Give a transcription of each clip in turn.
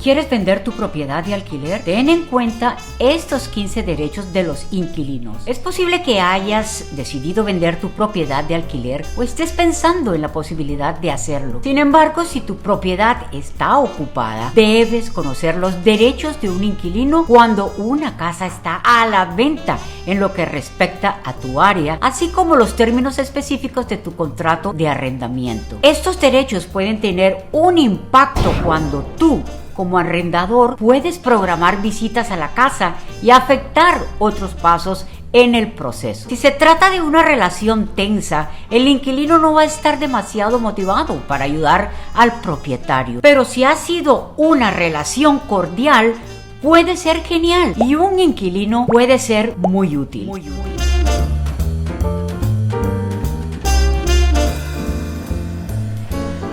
¿Quieres vender tu propiedad de alquiler? Ten en cuenta estos 15 derechos de los inquilinos. Es posible que hayas decidido vender tu propiedad de alquiler o estés pensando en la posibilidad de hacerlo. Sin embargo, si tu propiedad está ocupada, debes conocer los derechos de un inquilino cuando una casa está a la venta en lo que respecta a tu área, así como los términos específicos de tu contrato de arrendamiento. Estos derechos pueden tener un impacto cuando tú, como arrendador, puedes programar visitas a la casa y afectar otros pasos en el proceso. Si se trata de una relación tensa, el inquilino no va a estar demasiado motivado para ayudar al propietario. Pero si ha sido una relación cordial, puede ser genial y un inquilino puede ser muy útil.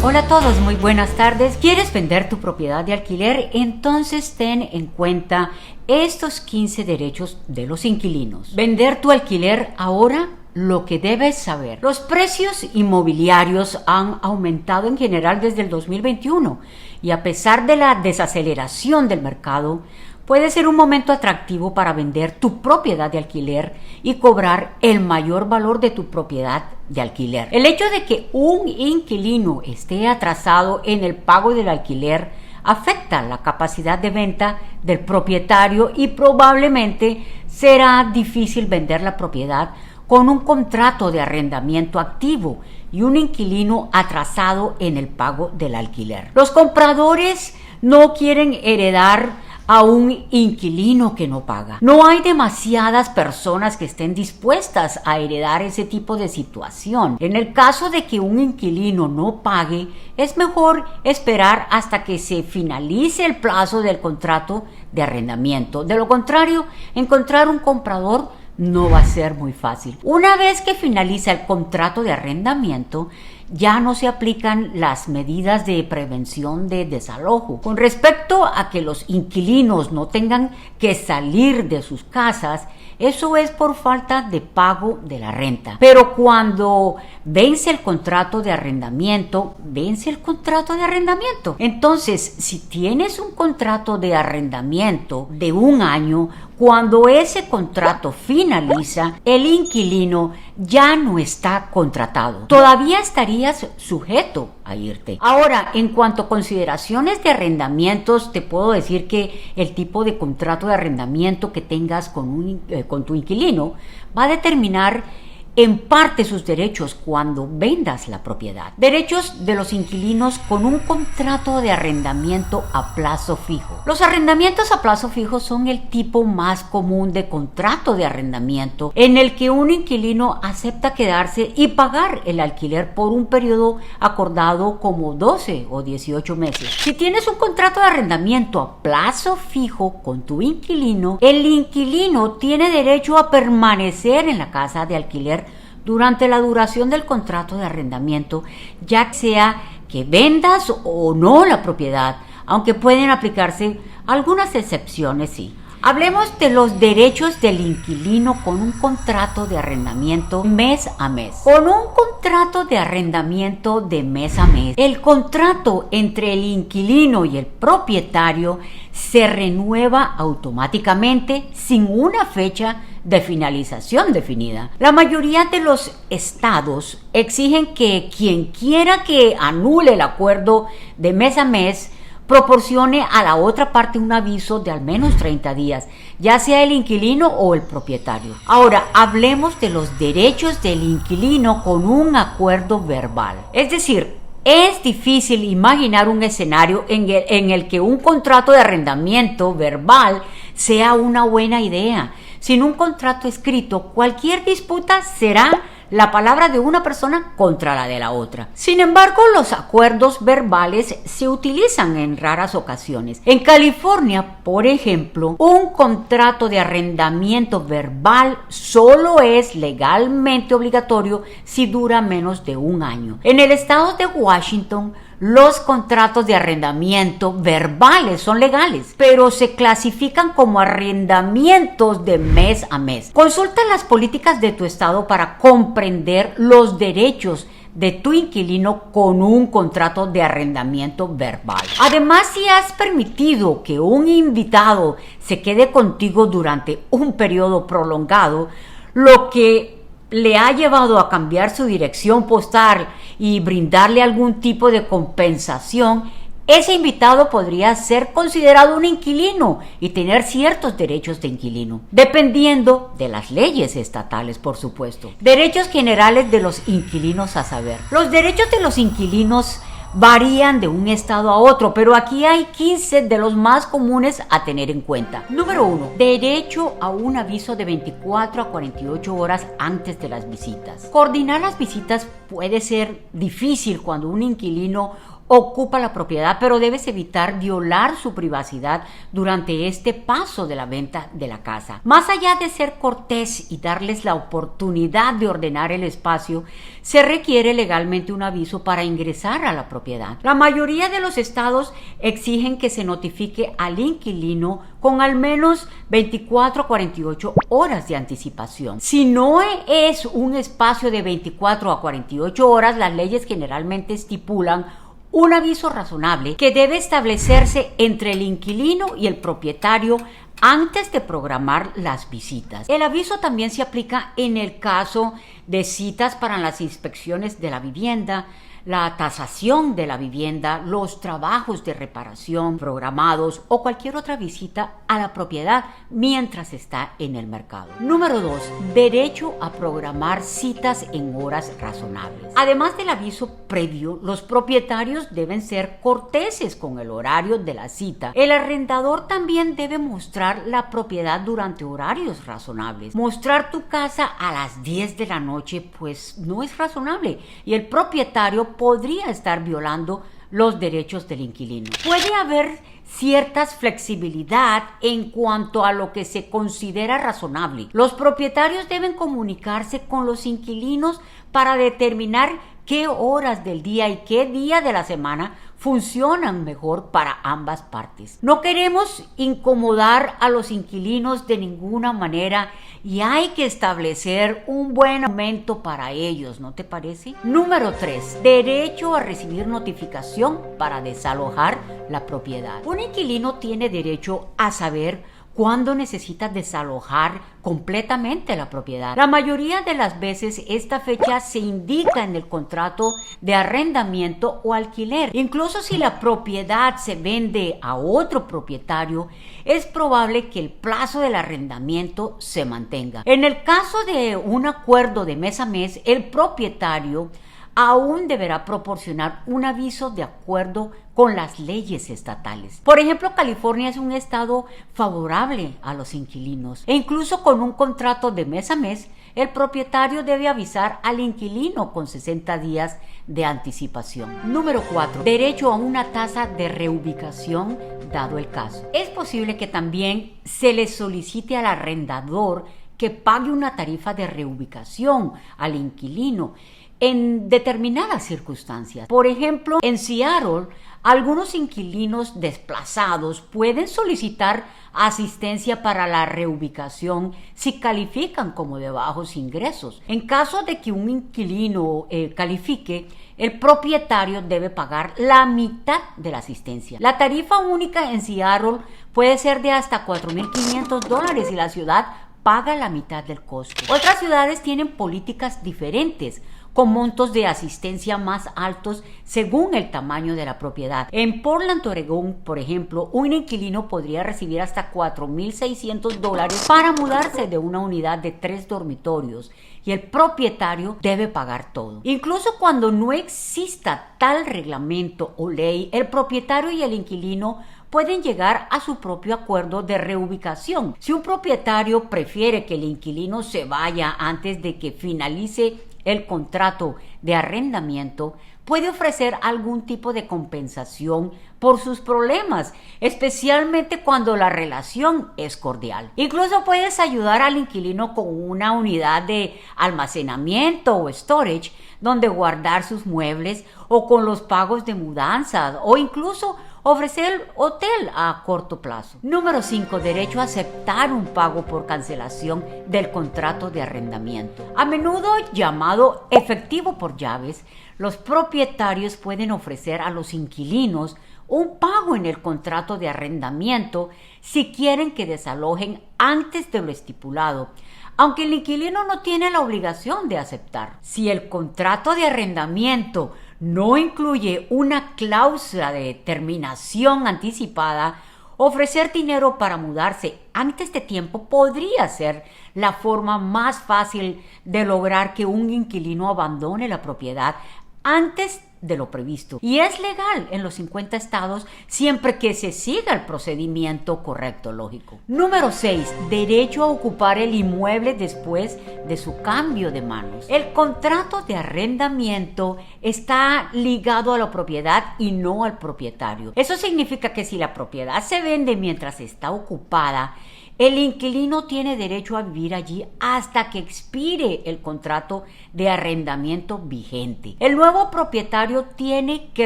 Hola a todos, muy buenas tardes. ¿Quieres vender tu propiedad de alquiler? Entonces ten en cuenta estos 15 derechos de los inquilinos. Vender tu alquiler ahora. Lo que debes saber: los precios inmobiliarios han aumentado en general desde el 2021 y a pesar de la desaceleración del mercado, puede ser un momento atractivo para vender tu propiedad de alquiler y cobrar el mayor valor de tu propiedad de alquiler. El hecho de que un inquilino esté atrasado en el pago del alquiler afecta la capacidad de venta del propietario y probablemente será difícil vender la propiedad con un contrato de arrendamiento activo y un inquilino atrasado en el pago del alquiler. Los compradores no quieren heredar a un inquilino que no paga. No hay demasiadas personas que estén dispuestas a heredar ese tipo de situación. En el caso de que un inquilino no pague, es mejor esperar hasta que se finalice el plazo del contrato de arrendamiento. De lo contrario, encontrar un comprador no va a ser muy fácil. Una vez que finaliza el contrato de arrendamiento, ya no se aplican las medidas de prevención de desalojo. Con respecto a que los inquilinos no tengan que salir de sus casas, eso es por falta de pago de la renta. Pero cuando vence el contrato de arrendamiento, vence el contrato de arrendamiento. Entonces, si tienes un contrato de arrendamiento de un año, cuando ese contrato finaliza, el inquilino ya no está contratado. Todavía estarías sujeto a irte. Ahora, en cuanto a consideraciones de arrendamientos, te puedo decir que el tipo de contrato de arrendamiento que tengas con tu inquilino va a determinar en parte sus derechos cuando vendas la propiedad. Derechos de los inquilinos con un contrato de arrendamiento a plazo fijo. Los arrendamientos a plazo fijo son el tipo más común de contrato de arrendamiento en el que un inquilino acepta quedarse y pagar el alquiler por un periodo acordado como 12 o 18 meses. Si tienes un contrato de arrendamiento a plazo fijo con tu inquilino, el inquilino tiene derecho a permanecer en la casa de alquiler durante la duración del contrato de arrendamiento, ya sea que vendas o no la propiedad, aunque pueden aplicarse algunas excepciones, sí. Hablemos de los derechos del inquilino con un contrato de arrendamiento mes a mes. Con un contrato de arrendamiento de mes a mes, el contrato entre el inquilino y el propietario se renueva automáticamente sin una fecha de finalización definida. La mayoría de los estados exigen que quien quiera que anule el acuerdo de mes a mes proporcione a la otra parte un aviso de al menos 30 días, ya sea el inquilino o el propietario. Ahora, hablemos de los derechos del inquilino con un acuerdo verbal. Es decir, es difícil imaginar un escenario en el que un contrato de arrendamiento verbal sea una buena idea. Sin un contrato escrito, cualquier disputa será la palabra de una persona contra la de la otra. Sin embargo, los acuerdos verbales se utilizan en raras ocasiones. En California, por ejemplo, un contrato de arrendamiento verbal solo es legalmente obligatorio si dura menos de un año. En el estado de Washington, Los contratos de arrendamiento verbales son legales, pero se clasifican como arrendamientos de mes a mes. Consulta las políticas de tu estado para comprender los derechos de tu inquilino con un contrato de arrendamiento verbal. Además, si has permitido que un invitado se quede contigo durante un periodo prolongado, lo que le ha llevado a cambiar su dirección postal y brindarle algún tipo de compensación, ese invitado podría ser considerado un inquilino y tener ciertos derechos de inquilino, dependiendo de las leyes estatales, por supuesto. Derechos generales de los inquilinos a saber. Los derechos de los inquilinos varían de un estado a otro, pero aquí hay 15 de los más comunes a tener en cuenta. Número 1. Derecho a un aviso de 24 a 48 horas antes de las visitas. Coordinar las visitas puede ser difícil cuando un inquilino ocupa la propiedad, pero debes evitar violar su privacidad durante este paso de la venta de la casa. Más allá de ser cortés y darles la oportunidad de ordenar el espacio, se requiere legalmente un aviso para ingresar a la propiedad. La mayoría de los estados exigen que se notifique al inquilino con al menos 24 a 48 horas de anticipación. Si no es un espacio de 24 a 48 horas, las leyes generalmente estipulan un aviso razonable que debe establecerse entre el inquilino y el propietario antes de programar las visitas. El aviso también se aplica en el caso de citas para las inspecciones de la vivienda, la tasación de la vivienda, los trabajos de reparación programados o cualquier otra visita a la propiedad mientras está en el mercado. Número 2. Derecho a programar citas en horas razonables. Además del aviso previo, los propietarios deben ser corteses con el horario de la cita. El arrendador también debe mostrar la propiedad durante horarios razonables. Mostrar tu casa a las 10 de la noche pues no es razonable y el propietario podría estar violando los derechos del inquilino. Puede haber cierta flexibilidad en cuanto a lo que se considera razonable. Los propietarios deben comunicarse con los inquilinos para determinar qué horas del día y qué día de la semana funcionan mejor para ambas partes. No queremos incomodar a los inquilinos de ninguna manera y hay que establecer un buen momento para ellos, ¿no te parece? Número 3. Derecho a recibir notificación para desalojar la propiedad. Un inquilino tiene derecho a saber cuándo necesita desalojar completamente la propiedad. La mayoría de las veces esta fecha se indica en el contrato de arrendamiento o alquiler. Incluso si la propiedad se vende a otro propietario, es probable que el plazo del arrendamiento se mantenga. En el caso de un acuerdo de mes a mes, el propietario aún deberá proporcionar un aviso de acuerdo con las leyes estatales. Por ejemplo, California es un estado favorable a los inquilinos e incluso con un contrato de mes a mes, el propietario debe avisar al inquilino con 60 días de anticipación. Número 4. Derecho a una tasa de reubicación dado el caso. Es posible que también se le solicite al arrendador que pague una tarifa de reubicación al inquilino en determinadas circunstancias. Por ejemplo, en Seattle, algunos inquilinos desplazados pueden solicitar asistencia para la reubicación si califican como de bajos ingresos. En caso de que un inquilino califique, el propietario debe pagar la mitad de la asistencia. La tarifa única en Seattle puede ser de hasta $4,500 y la ciudad paga la mitad del costo. Otras ciudades tienen políticas diferentes, con montos de asistencia más altos según el tamaño de la propiedad. En Portland, Oregón, por ejemplo, un inquilino podría recibir hasta $4,600 para mudarse de una unidad de 3 dormitorios y el propietario debe pagar todo. Incluso cuando no exista tal reglamento o ley, el propietario y el inquilino pueden llegar a su propio acuerdo de reubicación. Si un propietario prefiere que el inquilino se vaya antes de que finalice el contrato de arrendamiento, puede ofrecer algún tipo de compensación por sus problemas, especialmente cuando la relación es cordial. Incluso puedes ayudar al inquilino con una unidad de almacenamiento o storage donde guardar sus muebles, o con los pagos de mudanzas, o incluso ofrecer hotel a corto plazo. Número 5. Derecho a aceptar un pago por cancelación del contrato de arrendamiento. A menudo llamado efectivo por llaves, los propietarios pueden ofrecer a los inquilinos un pago en el contrato de arrendamiento si quieren que desalojen antes de lo estipulado, aunque el inquilino no tiene la obligación de aceptar. Si el contrato de arrendamiento no incluye una cláusula de terminación anticipada, ofrecer dinero para mudarse antes de tiempo podría ser la forma más fácil de lograr que un inquilino abandone la propiedad antes de lo previsto. Y es legal en los 50 estados siempre que se siga el procedimiento correcto, lógico. Número 6. Derecho a ocupar el inmueble después de su cambio de manos. El contrato de arrendamiento está ligado a la propiedad y no al propietario. Eso significa que si la propiedad se vende mientras está ocupada, el inquilino tiene derecho a vivir allí hasta que expire el contrato de arrendamiento vigente. El nuevo propietario tiene que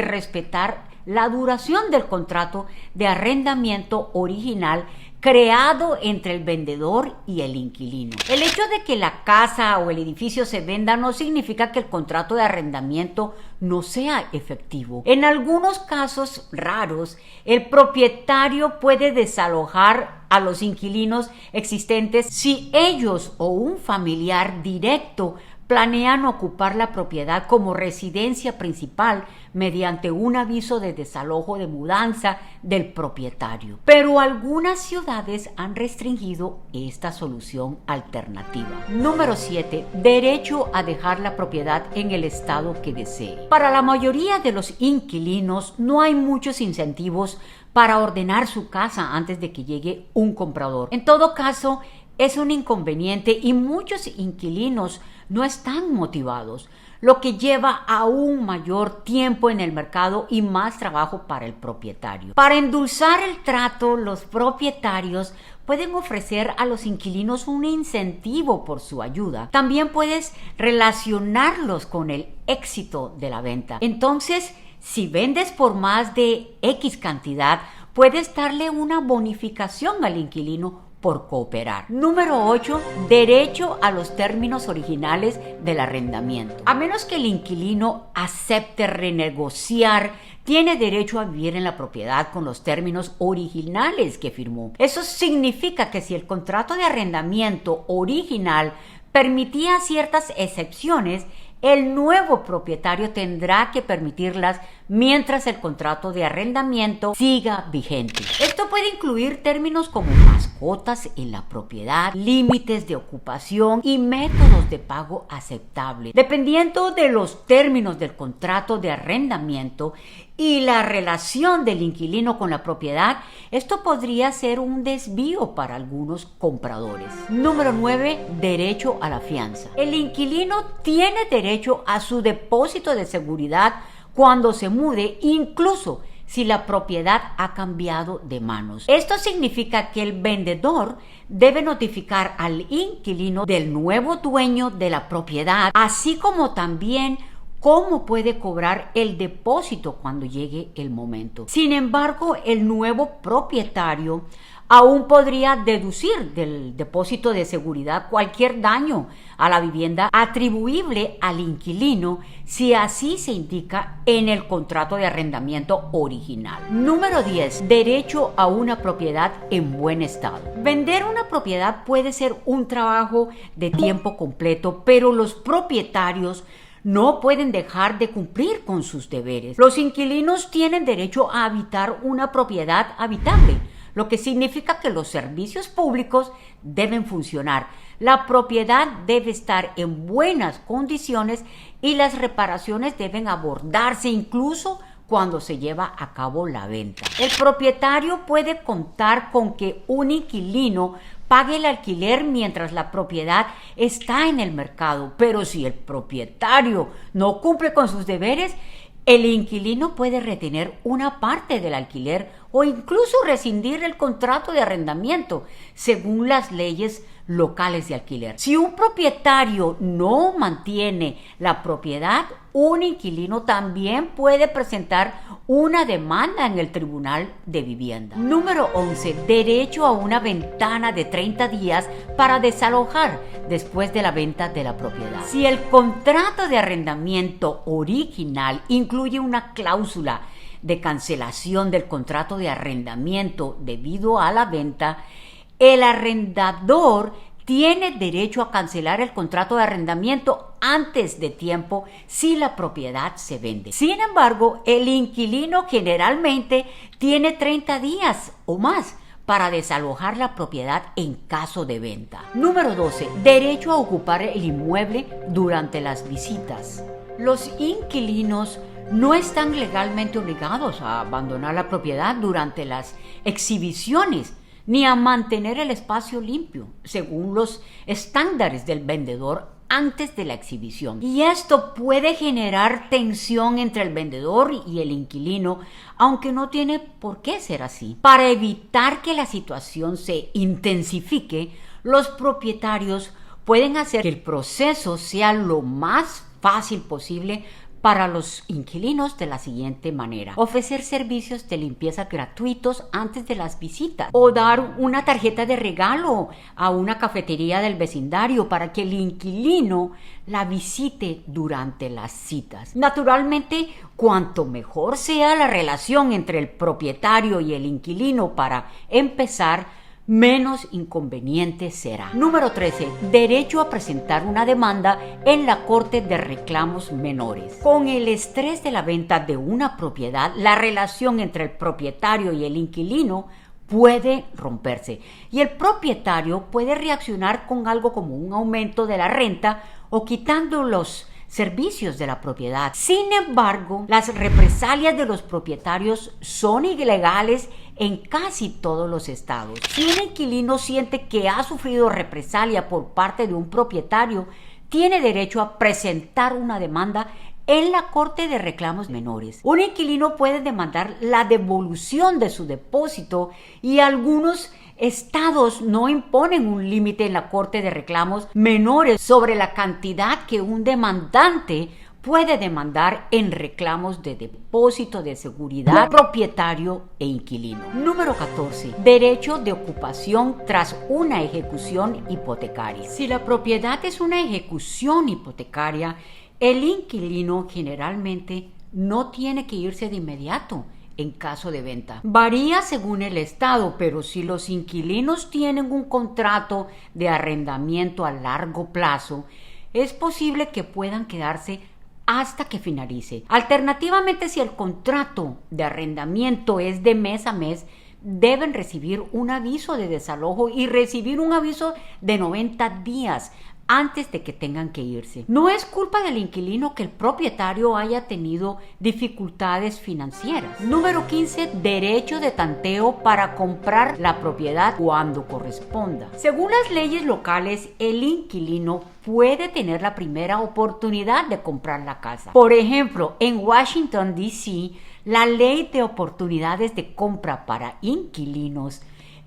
respetar la duración del contrato de arrendamiento original creado entre el vendedor y el inquilino. El hecho de que la casa o el edificio se venda no significa que el contrato de arrendamiento no sea efectivo. En algunos casos raros, el propietario puede desalojar a los inquilinos existentes si ellos o un familiar directo planean ocupar la propiedad como residencia principal mediante un aviso de desalojo de mudanza del propietario. Pero algunas ciudades han restringido esta solución alternativa. Número 7. Derecho a dejar la propiedad en el estado que desee. Para la mayoría de los inquilinos no hay muchos incentivos para ordenar su casa antes de que llegue un comprador. En todo caso, es un inconveniente y muchos inquilinos no están motivados, lo que lleva a un mayor tiempo en el mercado y más trabajo para el propietario. Para endulzar el trato, los propietarios pueden ofrecer a los inquilinos un incentivo por su ayuda. También puedes relacionarlos con el éxito de la venta. Entonces, si vendes por más de X cantidad, puedes darle una bonificación al inquilino por cooperar. Número 8. Derecho a los términos originales del arrendamiento. A menos que el inquilino acepte renegociar, tiene derecho a vivir en la propiedad con los términos originales que firmó. Eso significa que si el contrato de arrendamiento original permitía ciertas excepciones, el nuevo propietario tendrá que permitirlas mientras el contrato de arrendamiento siga vigente. Esto puede incluir términos como mascotas en la propiedad, límites de ocupación y métodos de pago aceptables. Dependiendo de los términos del contrato de arrendamiento y la relación del inquilino con la propiedad, esto podría ser un desvío para algunos compradores. Número 9. Derecho a la fianza. El inquilino tiene derecho a su depósito de seguridad cuando se mude, incluso si la propiedad ha cambiado de manos. Esto significa que el vendedor debe notificar al inquilino del nuevo dueño de la propiedad, así como también cómo puede cobrar el depósito cuando llegue el momento. Sin embargo, el nuevo propietario aún podría deducir del depósito de seguridad cualquier daño a la vivienda atribuible al inquilino si así se indica en el contrato de arrendamiento original. Número 10. Derecho a una propiedad en buen estado. Vender una propiedad puede ser un trabajo de tiempo completo, pero los propietarios no pueden dejar de cumplir con sus deberes. Los inquilinos tienen derecho a habitar una propiedad habitable, lo que significa que los servicios públicos deben funcionar, la propiedad debe estar en buenas condiciones y las reparaciones deben abordarse incluso cuando se lleva a cabo la venta. El propietario puede contar con que un inquilino pague el alquiler mientras la propiedad está en el mercado, pero si el propietario no cumple con sus deberes, El inquilino puede retener una parte del alquiler o incluso rescindir el contrato de arrendamiento según las leyes locales de alquiler. Si un propietario no mantiene la propiedad, un inquilino también puede presentar una demanda en el Tribunal de Vivienda. Número 11. Derecho a una ventana de 30 días para desalojar después de la venta de la propiedad. Si el contrato de arrendamiento original incluye una cláusula de cancelación del contrato de arrendamiento debido a la venta, el arrendador tiene derecho a cancelar el contrato de arrendamiento antes de tiempo si la propiedad se vende. Sin embargo, el inquilino generalmente tiene 30 días o más para desalojar la propiedad en caso de venta. Número 12. Derecho a ocupar el inmueble durante las visitas. Los inquilinos no están legalmente obligados a abandonar la propiedad durante las exhibiciones ni a mantener el espacio limpio, según los estándares del vendedor antes de la exhibición. Y esto puede generar tensión entre el vendedor y el inquilino, aunque no tiene por qué ser así. Para evitar que la situación se intensifique, los propietarios pueden hacer que el proceso sea lo más fácil posible para los inquilinos de la siguiente manera: ofrecer servicios de limpieza gratuitos antes de las visitas o dar una tarjeta de regalo a una cafetería del vecindario para que el inquilino la visite durante las citas. Naturalmente, cuanto mejor sea la relación entre el propietario y el inquilino para empezar, menos inconveniente será. Número 13. Derecho a presentar una demanda en la Corte de Reclamos Menores. Con el estrés de la venta de una propiedad, la relación entre el propietario y el inquilino puede romperse y el propietario puede reaccionar con algo como un aumento de la renta o quitando los servicios de la propiedad. Sin embargo, las represalias de los propietarios son ilegales en casi todos los estados. Si un inquilino siente que ha sufrido represalia por parte de un propietario, tiene derecho a presentar una demanda en la Corte de Reclamos Menores. Un inquilino puede demandar la devolución de su depósito y algunos estados no imponen un límite en la Corte de Reclamos Menores sobre la cantidad que un demandante puede demandar en reclamos de depósito de seguridad, propietario e inquilino. Número 14. Derecho de ocupación tras una ejecución hipotecaria. Si la propiedad es una ejecución hipotecaria, el inquilino generalmente no tiene que irse de inmediato en caso de venta. Varía según el estado, pero si los inquilinos tienen un contrato de arrendamiento a largo plazo, es posible que puedan quedarse hasta que finalice. Alternativamente, si el contrato de arrendamiento es de mes a mes, deben recibir un aviso de desalojo y recibir un aviso de 90 días antes de que tengan que irse. No es culpa del inquilino que el propietario haya tenido dificultades financieras. Número 15. Derecho de tanteo para comprar la propiedad cuando corresponda. Según las leyes locales, el inquilino puede tener la primera oportunidad de comprar la casa. Por ejemplo, en Washington, D.C., la Ley de Oportunidades de Compra para Inquilinos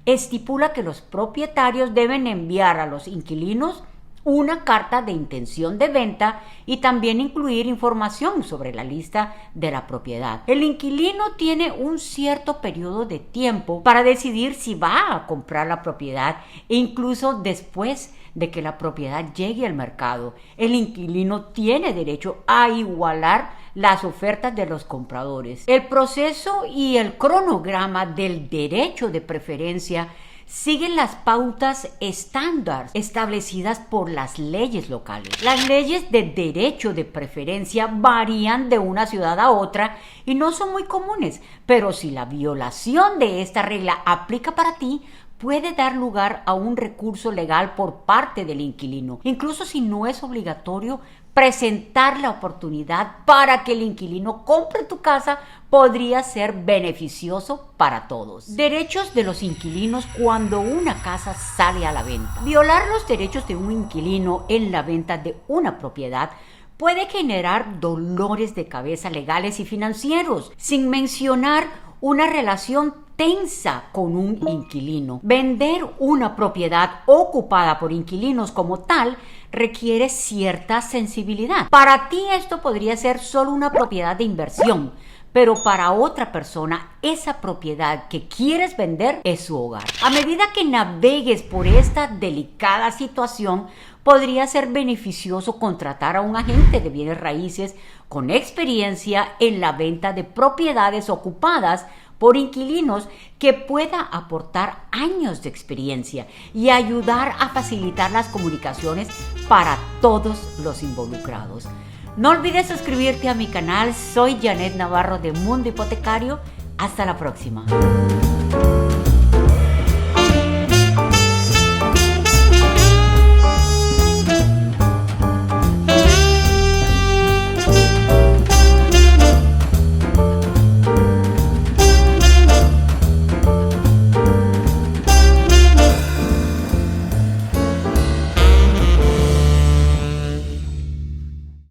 estipula que los propietarios deben enviar a los inquilinos una carta de intención de venta y también incluir información sobre la lista de la propiedad. El inquilino tiene un cierto periodo de tiempo para decidir si va a comprar la propiedad e incluso después de que la propiedad llegue al mercado. El inquilino tiene derecho a igualar las ofertas de los compradores. El proceso y el cronograma del derecho de preferencia siguen las pautas estándar establecidas por las leyes locales. Las leyes de derecho de preferencia varían de una ciudad a otra y no son muy comunes, pero si la violación de esta regla aplica para ti, puede dar lugar a un recurso legal por parte del inquilino, incluso si no es obligatorio presentar la oportunidad para que el inquilino compre tu casa. Podría ser beneficioso para todos. Derechos de los inquilinos cuando una casa sale a la venta. Violar los derechos de un inquilino en la venta de una propiedad puede generar dolores de cabeza legales y financieros, sin mencionar una relación tensa con un inquilino. Vender una propiedad ocupada por inquilinos como tal requiere cierta sensibilidad. Para ti esto podría ser solo una propiedad de inversión, pero para otra persona esa propiedad que quieres vender es su hogar. A medida que navegues por esta delicada situación, podría ser beneficioso contratar a un agente de bienes raíces con experiencia en la venta de propiedades ocupadas por inquilinos que pueda aportar años de experiencia y ayudar a facilitar las comunicaciones para todos los involucrados. No olvides suscribirte a mi canal. Soy Janet Navarro de Mundo Hipotecario. Hasta la próxima.